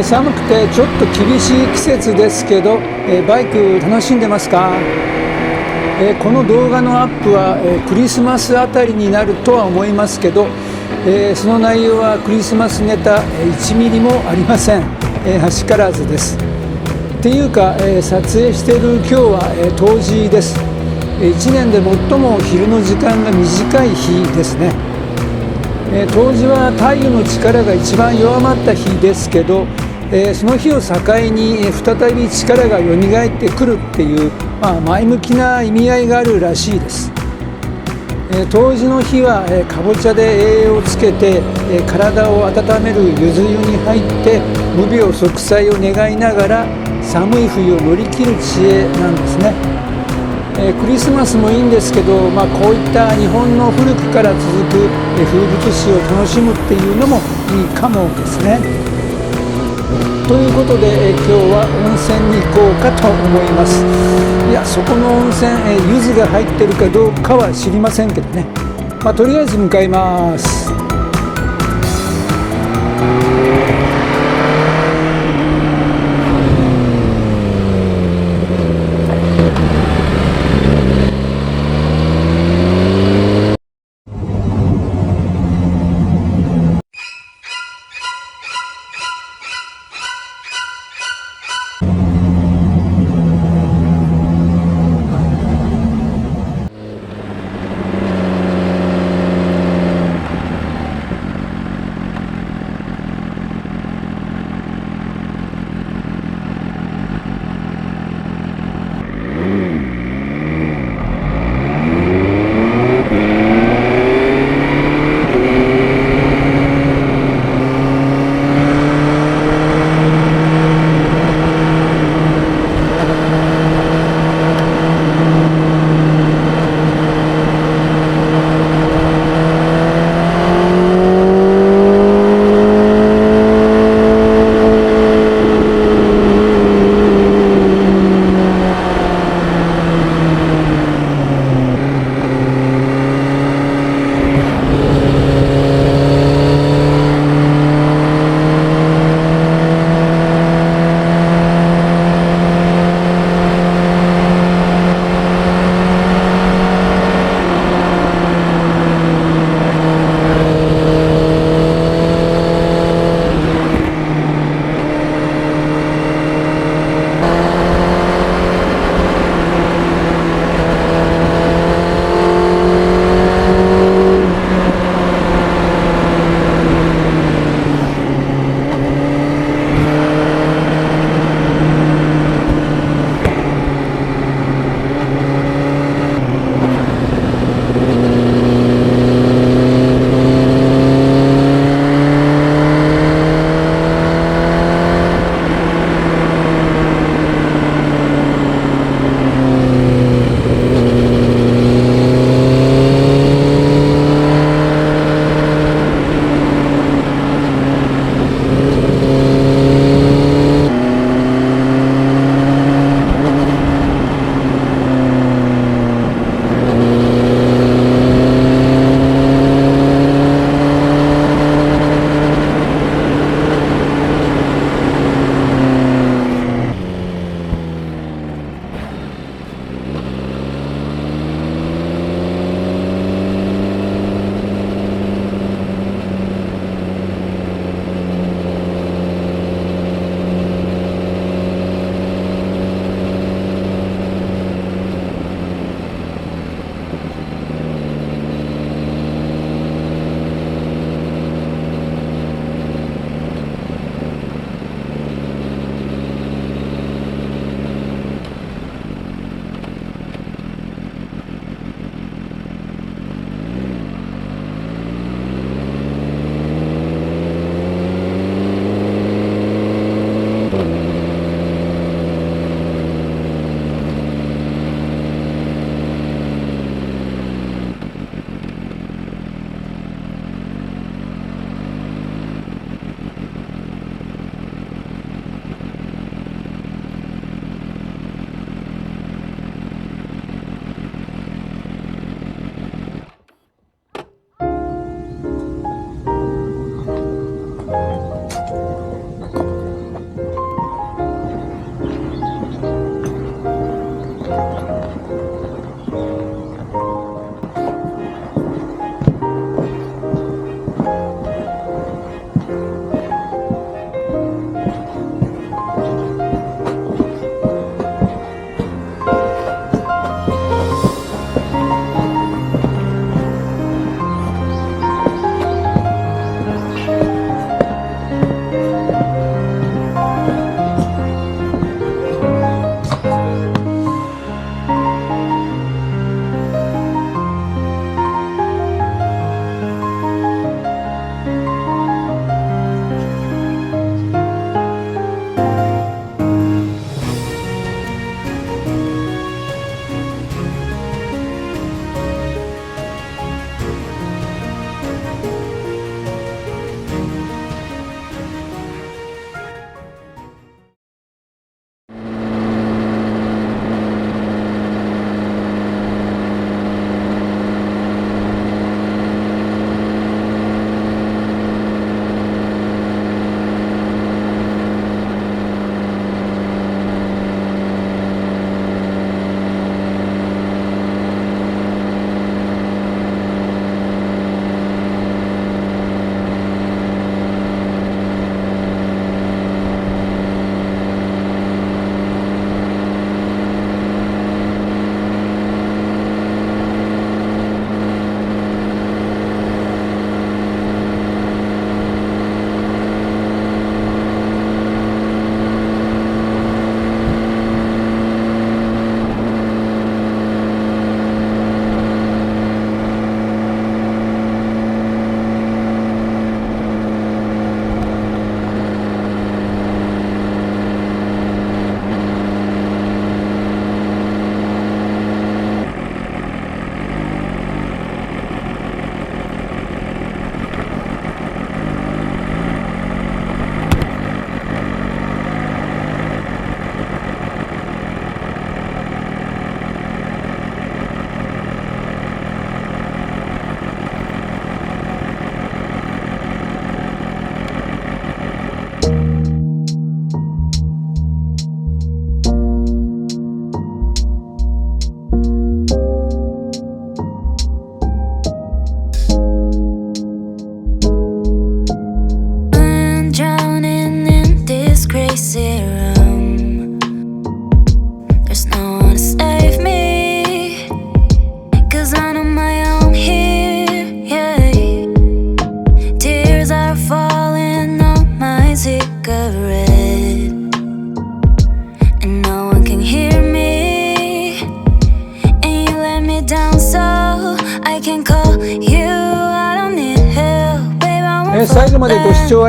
寒くてちょっと厳しい季節ですけど、バイク楽しんでますか？この動画のアップは、クリスマスあたりになるとは思いますけど、その内容はクリスマスネタ1ミリもありません。はしからずです。っていうか、撮影している今日は、冬至です。1年で最も昼の時間が短い日ですね。冬至は太陽の力が一番弱まった日ですけど、その日を境に再び力が蘇ってくるっていう、前向きな意味合いがあるらしいです。冬至の日はかぼちゃで栄養をつけて体を温めるゆず湯に入って無病息災を願いながら寒い冬を乗り切る知恵なんですね。クリスマスもいいんですけど、こういった日本の古くから続く風物詩を楽しむっていうのもいいかもですね。ということで、今日は温泉に行こうかと思います。いや、そこの温泉、柚子が入ってるかどうかは知りませんけどね。とりあえず向かいます。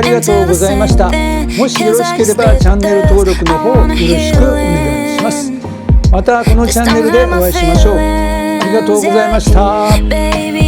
ありがとうございました。もしよろしければチャンネル登録の方よろしくお願いします。またこのチャンネルでお会いしましょう。ありがとうございました。